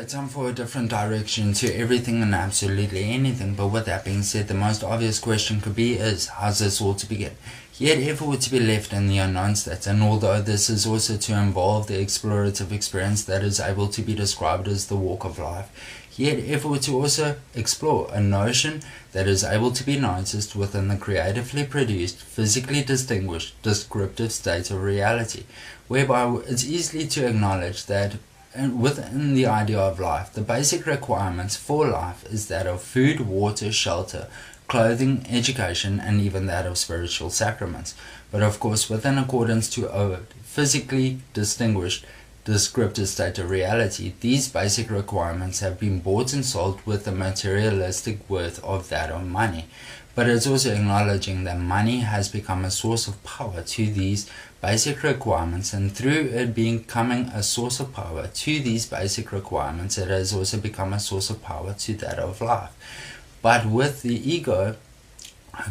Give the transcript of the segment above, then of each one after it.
Okay, time for a different direction to everything and absolutely anything. But with that being said, the most obvious question could be is, how's this all to begin? Yet if it were to be left in the unknown states, and although this is also to involve the explorative experience that is able to be described as the walk of life, yet if it were to also explore a notion that is able to be noticed within the creatively produced, physically distinguished, descriptive state of reality, whereby it's easily to acknowledge that within the idea of life, the basic requirements for life is that of food, water, shelter, clothing, education, and even that of spiritual sacraments. But of course, within accordance to a physically distinguished, descriptive state of reality, these basic requirements have been bought and sold with the materialistic worth of that of money. But it's also acknowledging that money has become a source of power to these basic requirements, and through it becoming a source of power to these basic requirements, it has also become a source of power to that of life. But with the ego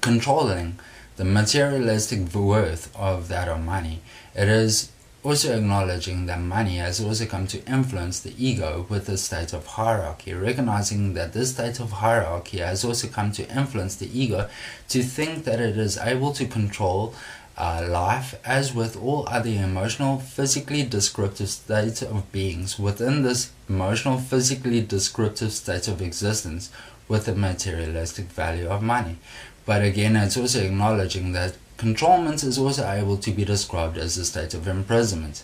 controlling the materialistic worth of that of money, it is also acknowledging that money has also come to influence the ego with a state of hierarchy, recognizing that this state of hierarchy has also come to influence the ego to think that it is able to control life, as with all other emotional, physically descriptive states of beings within this emotional, physically descriptive state of existence with the materialistic value of money. But again, it's also acknowledging that controlment is also able to be described as a state of imprisonment.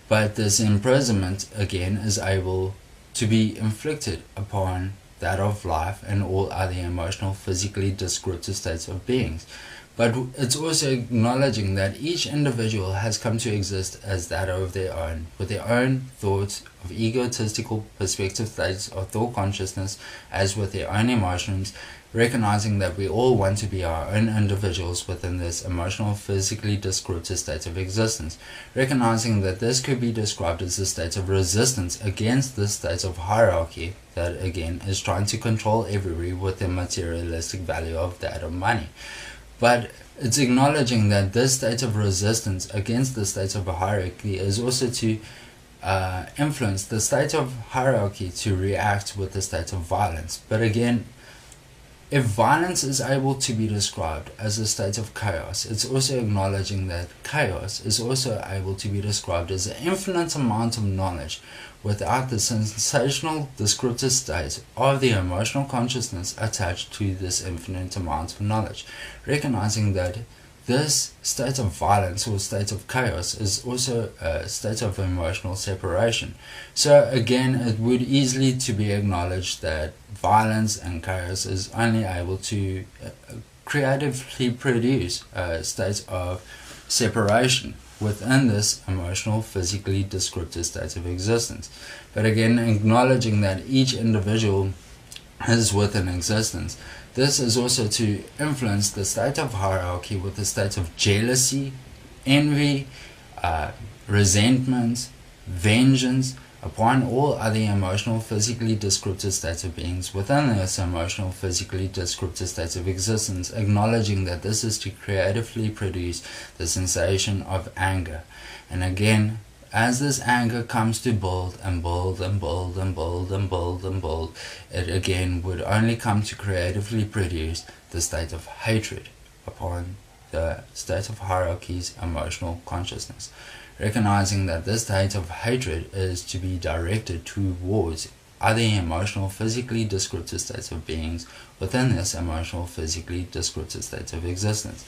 But this imprisonment, again, is able to be inflicted upon that of life and all other emotional, physically descriptive states of beings. But it's also acknowledging that each individual has come to exist as that of their own, with their own thoughts of egotistical perspective states of thought consciousness, as with their own emotions, recognizing that we all want to be our own individuals within this emotional, physically descriptive state of existence, recognizing that this could be described as a state of resistance against this state of hierarchy that again is trying to control everybody with the materialistic value of that of money. But it's acknowledging that this state of resistance against the state of hierarchy is also to influence the state of hierarchy to react with the state of violence. But again, if violence is able to be described as a state of chaos, it's also acknowledging that chaos is also able to be described as an infinite amount of knowledge without the sensational descriptive state of the emotional consciousness attached to this infinite amount of knowledge, recognizing that this state of violence or state of chaos is also a state of emotional separation. So again, it would easily to be acknowledged that violence and chaos is only able to creatively produce a state of separation within this emotional, physically descriptive state of existence. But again, acknowledging that each individual is within existence, this is also to influence the state of hierarchy with the state of jealousy, envy, resentment, vengeance upon all other emotional, physically descriptive states of beings within this emotional, physically descriptive states of existence, acknowledging that this is to creatively produce the sensation of anger. And again, as this anger comes to build and build and build and build and build and build, it again would only come to creatively produce the state of hatred upon the state of hierarchy's emotional consciousness, recognizing that this state of hatred is to be directed towards other emotional, physically descriptive states of beings within this emotional, physically descriptive state of existence.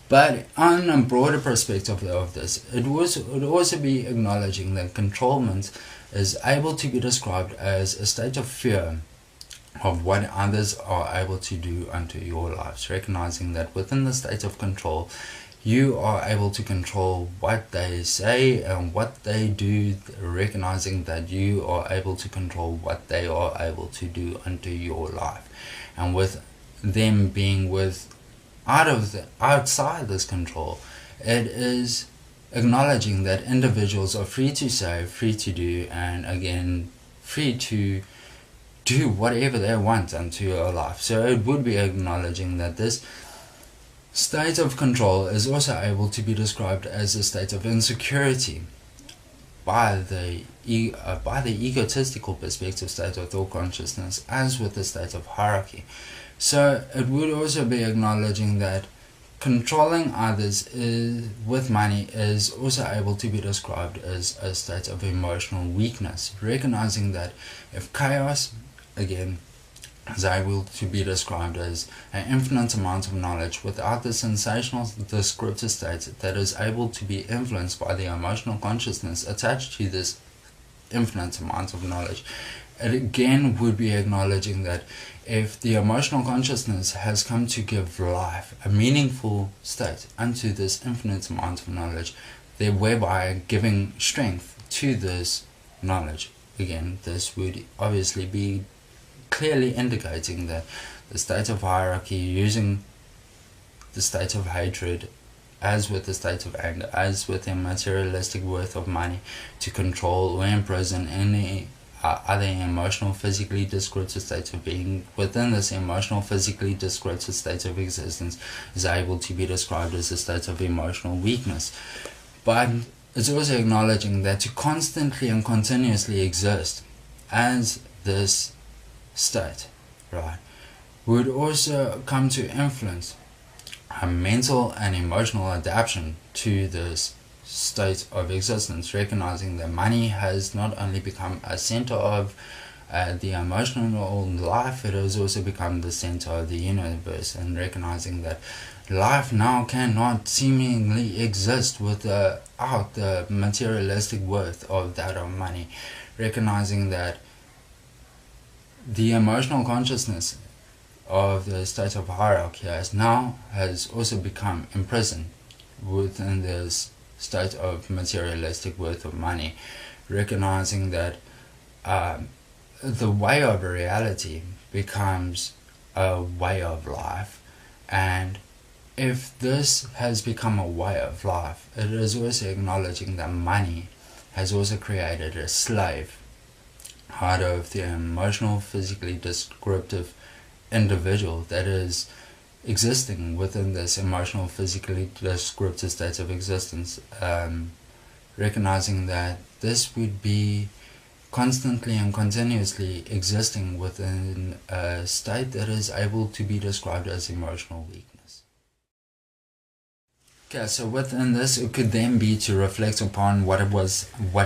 But on a broader perspective of this, it would also be acknowledging that controlment is able to be described as a state of fear of what others are able to do unto your lives, recognizing that within the state of control, you are able to control what they say and what they do, recognizing that you are able to control what they are able to do unto your life. And with them being outside this control, it is acknowledging that individuals are free to say, free to do, and again, free to do whatever they want unto your life. So it would be acknowledging that this state of control is also able to be described as a state of insecurity, by the egotistical perspective state of thought consciousness, as with the state of hierarchy. So it would also be acknowledging that controlling others with money is also able to be described as a state of emotional weakness, recognizing that if chaos, again, is able to be described as an infinite amount of knowledge without the sensational descriptive state that is able to be influenced by the emotional consciousness attached to this infinite amount of knowledge, it again would be acknowledging that if the emotional consciousness has come to give life, a meaningful state unto this infinite amount of knowledge, whereby giving strength to this knowledge, again, this would obviously be clearly indicating that the state of hierarchy, using the state of hatred as with the state of anger, as with the materialistic worth of money, to control or imprison any other emotional, physically descriptive states of being within this emotional, physically descriptive state of existence, is able to be described as a state of emotional weakness. But it's also acknowledging that to constantly and continuously exist as this state, right, would also come to influence a mental and emotional adaptation to this state of existence, recognizing that money has not only become a center of the emotional life, it has also become the center of the universe, and recognizing that life now cannot seemingly exist without the materialistic worth of that of money, recognizing that the emotional consciousness of the state of hierarchy has also become imprisoned within this state of materialistic worth of money, recognizing that the way of reality becomes a way of life, and if this has become a way of life, it is also acknowledging that money has also created a slave out of the emotional, physically descriptive individual that is existing within this emotional, physically descriptive state of existence, recognizing that this would be constantly and continuously existing within a state that is able to be described as emotional weakness. Okay, so within this, it could then be to reflect upon what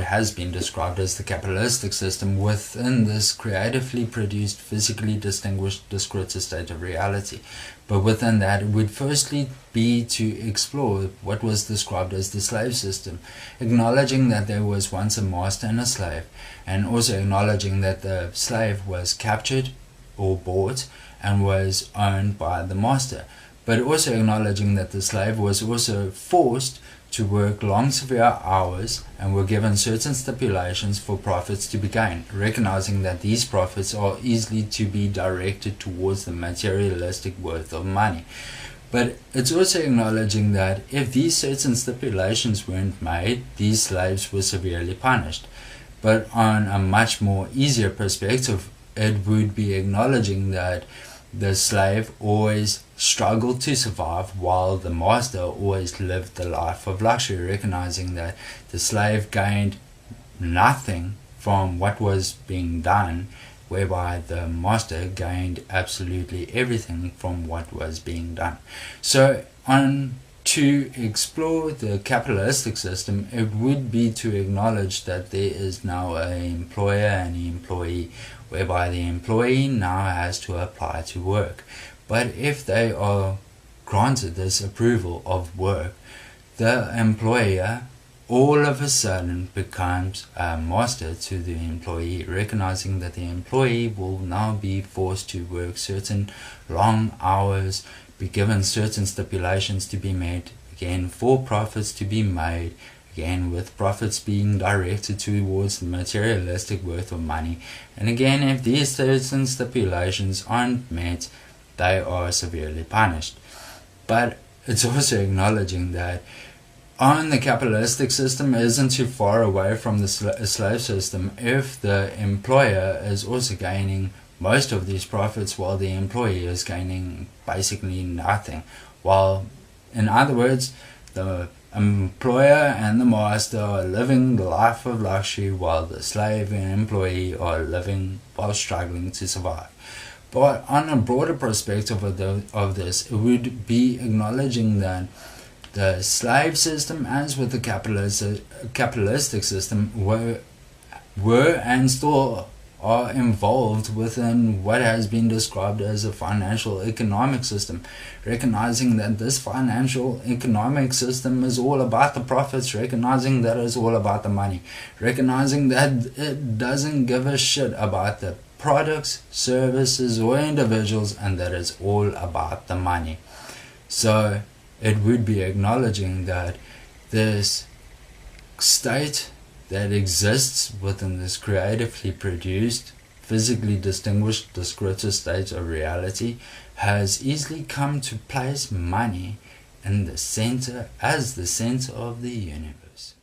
has been described as the capitalistic system within this creatively produced, physically distinguished, descriptive state of reality. But within that, it would firstly be to explore what was described as the slave system, acknowledging that there was once a master and a slave, and also acknowledging that the slave was captured or bought and was owned by the master, but also acknowledging that the slave was also forced to work long, severe hours and were given certain stipulations for profits to be gained, recognizing that these profits are easily to be directed towards the materialistic worth of money. But it's also acknowledging that if these certain stipulations weren't made, these slaves were severely punished. But on a much more easier perspective, it would be acknowledging that the slave always struggled to survive while the master always lived the life of luxury, recognizing that the slave gained nothing from what was being done, whereby the master gained absolutely everything from what was being done. So to explore the capitalistic system, it would be to acknowledge that there is now an employer and an employee, whereby the employee now has to apply to work. But if they are granted this approval of work, the employer all of a sudden becomes a master to the employee, recognizing that the employee will now be forced to work certain long hours, be given certain stipulations to be met, again for profits to be made, again with profits being directed towards the materialistic worth of money. And again, if these certain stipulations aren't met, they are severely punished. But it's also acknowledging that the capitalistic system isn't too far away from the slave system if the employer is also gaining most of these profits while the employee is gaining basically nothing. While, in other words, the employer and the master are living the life of luxury while the slave and employee are living while struggling to survive. But on a broader perspective of this, it would be acknowledging that the slave system, as with the capitalistic system, were and still are involved within what has been described as a financial economic system, recognizing that this financial economic system is all about the profits, recognizing that it's all about the money, recognizing that it doesn't give a shit about the products, services, or individuals, and that it's all about the money. So it would be acknowledging that this state that exists within this creatively produced, physically distinguished, descriptive state of reality has easily come to place money in the center, as the center of the universe.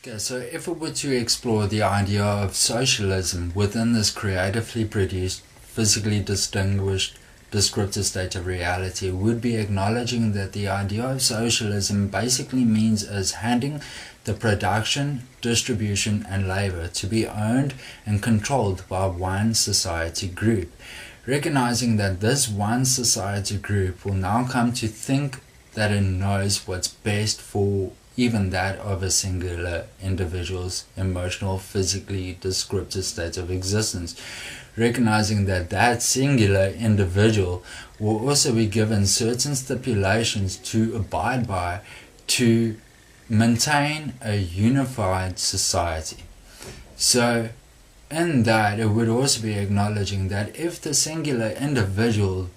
Okay, so if we were to explore the idea of socialism within this creatively produced, physically distinguished, descriptive state of reality, would be acknowledging that the idea of socialism basically means as handing the production, distribution, and labor to be owned and controlled by one society group, recognizing that this one society group will now come to think that it knows what's best for even that of a singular individual's emotional, physically descriptive state of existence, recognizing that that singular individual will also be given certain stipulations to abide by to maintain a unified society. So in that, it would also be acknowledging that if the singular individual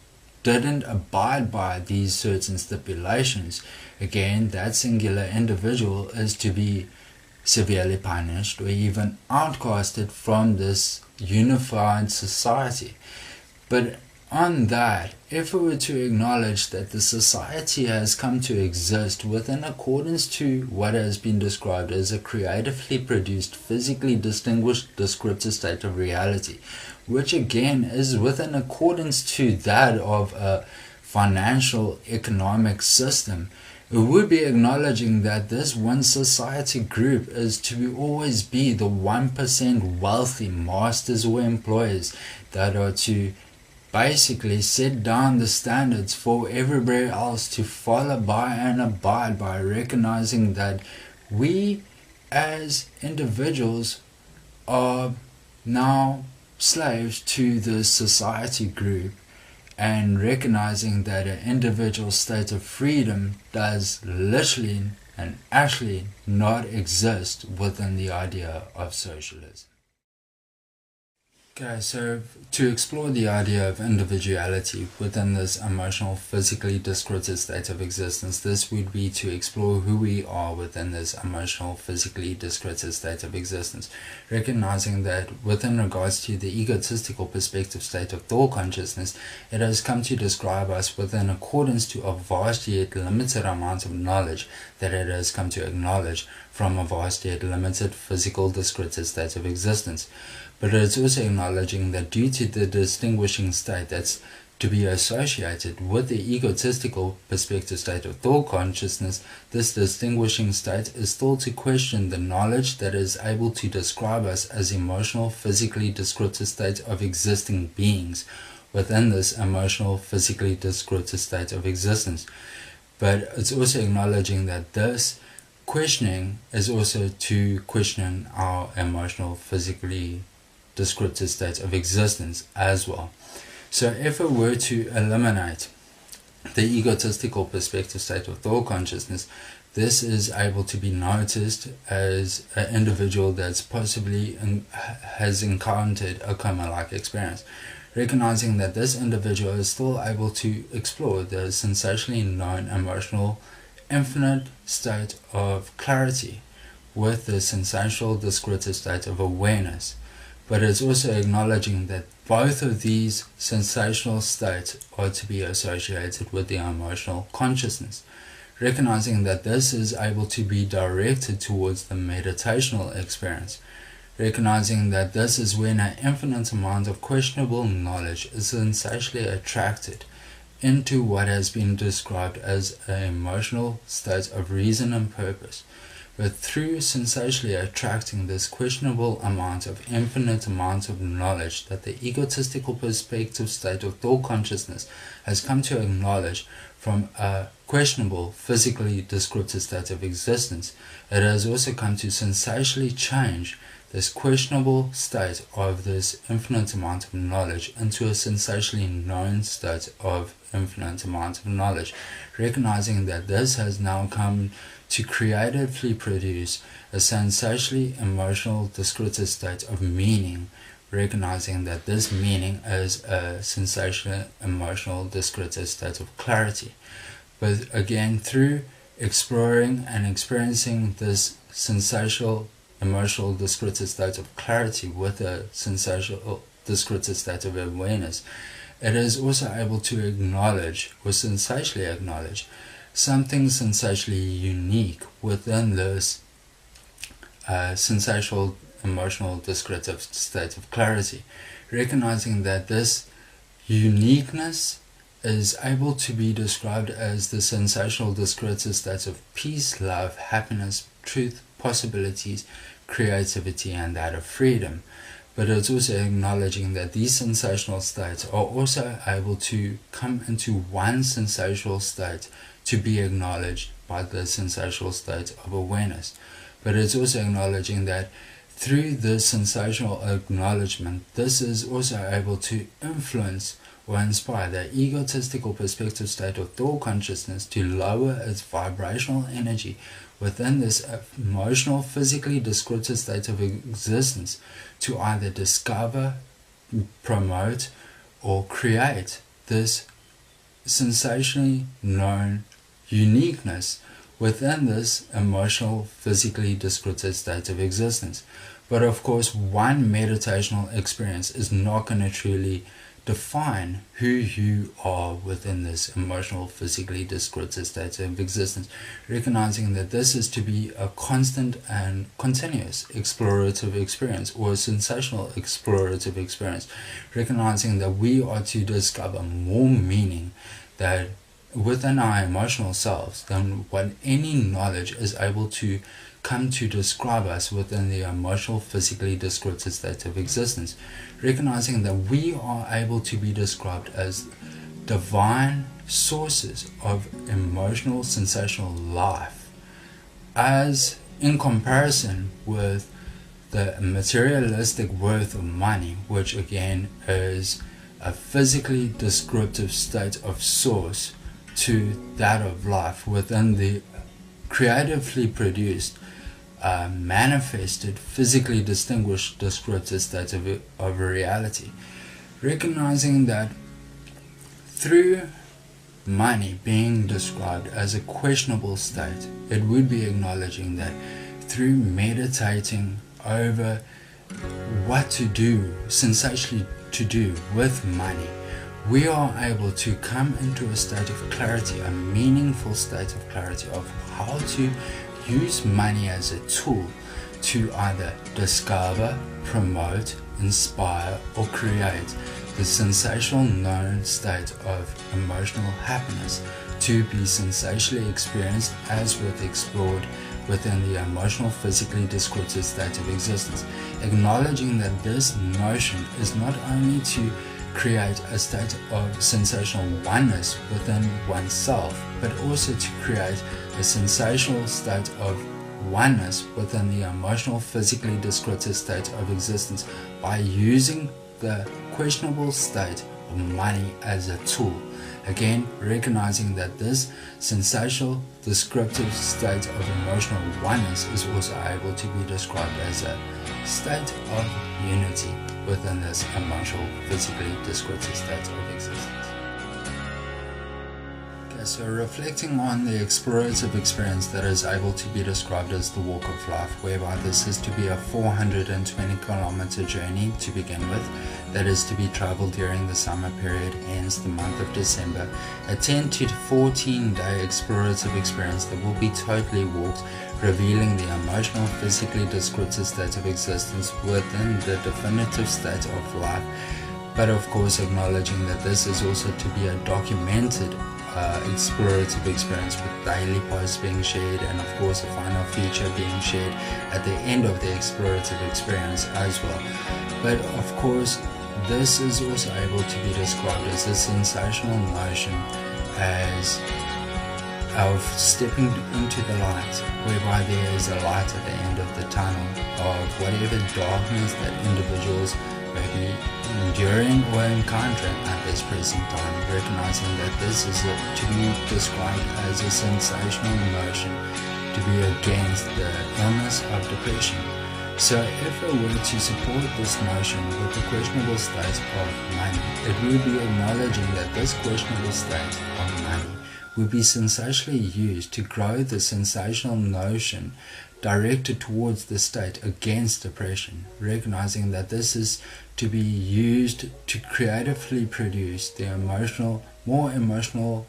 didn't abide by these certain stipulations, again, that singular individual is to be severely punished or even outcasted from this unified society. But on that, if we were to acknowledge that the society has come to exist within accordance to what has been described as a creatively produced, physically distinguished, descriptive state of reality, which again is within accordance to that of a financial economic system, it would be acknowledging that this one society group is to always be the 1% wealthy masters or employers that are to basically set down the standards for everybody else to follow by and abide by, recognizing that we as individuals are now slaves to the society group, and recognizing that an individual state of freedom does literally and actually not exist within the idea of socialism. Okay, so to explore the idea of individuality within this emotional, physically descriptive state of existence, this would be to explore who we are within this emotional, physically descriptive state of existence, recognizing that within regards to the egotistical perspective state of thought consciousness, it has come to describe us within accordance to a vast yet limited amount of knowledge that it has come to acknowledge from a vast yet limited physical descriptive state of existence. But it's also acknowledging that due to the distinguishing state that's to be associated with the egotistical perspective state of thought consciousness, this distinguishing state is still to question the knowledge that is able to describe us as emotional, physically descriptive state of existing beings within this emotional, physically descriptive state of existence. But it's also acknowledging that this questioning is also to question our emotional, physically descriptive state of existence as well. So if we were to eliminate the egotistical perspective state of thought consciousness, this is able to be noticed as an individual that's possibly has encountered a coma-like experience, recognizing that this individual is still able to explore the sensationally known emotional infinite state of clarity with the sensational descriptive state of awareness. But it's also acknowledging that both of these sensational states are to be associated with the emotional consciousness, recognizing that this is able to be directed towards the meditational experience, recognizing that this is when an infinite amount of questionable knowledge is sensationally attracted into what has been described as an emotional state of reason and purpose. But through sensationally attracting this questionable amount of infinite amount of knowledge that the egotistical perspective state of thought consciousness has come to acknowledge from a questionable physically descriptive state of existence, it has also come to sensationally change this questionable state of this infinite amount of knowledge into a sensationally known state of infinite amount of knowledge, recognizing that this has now come to creatively produce a sensationally emotional descriptive state of meaning, recognizing that this meaning is a sensational emotional descriptive state of clarity. But again, through exploring and experiencing this sensational emotional descriptive state of clarity with a sensational descriptive state of awareness, it is also able to acknowledge or sensationally acknowledge something sensationally unique within this sensational emotional descriptive state of clarity, recognizing that this uniqueness is able to be described as the sensational descriptive state of peace, love, happiness, truth, possibilities, creativity, and that of freedom. But it's also acknowledging that these sensational states are also able to come into one sensational state to be acknowledged by the sensational state of awareness. But it's also acknowledging that through this sensational acknowledgement, this is also able to influence or inspire the egotistical perspective state of thought consciousness to lower its vibrational energy within this emotional, physically descriptive state of existence to either discover, promote, or create this sensationally known uniqueness within this emotional, physically descriptive state of existence. But of course, one meditational experience is not going to truly define who you are within this emotional, physically descriptive state of existence, recognizing that this is to be a constant and continuous explorative experience, or a sensational explorative experience, recognizing that we are to discover more meaning that within our emotional selves than what any knowledge is able to come to describe us within the emotional, physically descriptive state of existence, recognizing that we are able to be described as divine sources of emotional, sensational life, as in comparison with the materialistic worth of money, which again is a physically descriptive state of source to that of life within the creatively produced, manifested, physically distinguished descriptive state of reality. Recognizing that through money being described as a questionable state, it would be acknowledging that through meditating over what to do, sensationally to do with money, we are able to come into a state of clarity, a meaningful state of clarity of how to use money as a tool to either discover, promote, inspire, or create the sensational known state of emotional happiness to be sensationally experienced as with explored within the emotional, physically descriptive state of existence. Acknowledging that this notion is not only to create a state of sensational oneness within oneself, but also to create a sensational state of oneness within the emotional, physically descriptive state of existence by using the questionable state of money as a tool. Again, recognizing that this sensational, descriptive state of emotional oneness is also able to be described as a state of unity within this emotional, physically descriptive state of existence. Okay, so reflecting on the explorative experience that is able to be described as the walk of life, whereby this is to be a 420-kilometer journey to begin with, that is to be traveled during the summer period, hence the month of December, a 10 to 14 day explorative experience that will be totally walked, revealing the emotional, physically descriptive state of existence within the definitive state of life, but of course acknowledging that this is also to be a documented explorative experience, with daily posts being shared, and of course a final feature being shared at the end of the explorative experience as well. But of course this is also able to be described as a sensational notion, as of stepping into the light, whereby there is a light at the end of the tunnel of whatever darkness that individuals may be enduring or encountering at this present time, recognizing that this is to be described as a sensational emotion to be against the illness of depression. So if it were to support this notion with the questionable state of money, it would be acknowledging that this questionable state of money would be sensationally used to grow the sensational notion directed towards the state against depression, recognizing that this is to be used to creatively produce the more emotional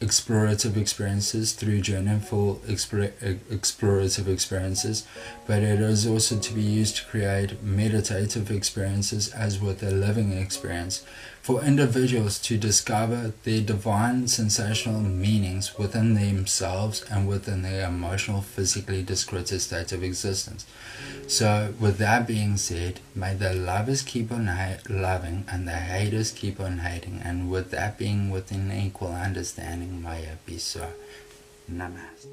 explorative experiences through journeyful explorative experiences, but it is also to be used to create meditative experiences as with a living experience, for individuals to discover their divine sensational meanings within themselves and within their emotional, physically descriptive state of existence. So with that being said, may the lovers keep on loving and the haters keep on hating, and with that being within equal understanding, may it be so. Namaste.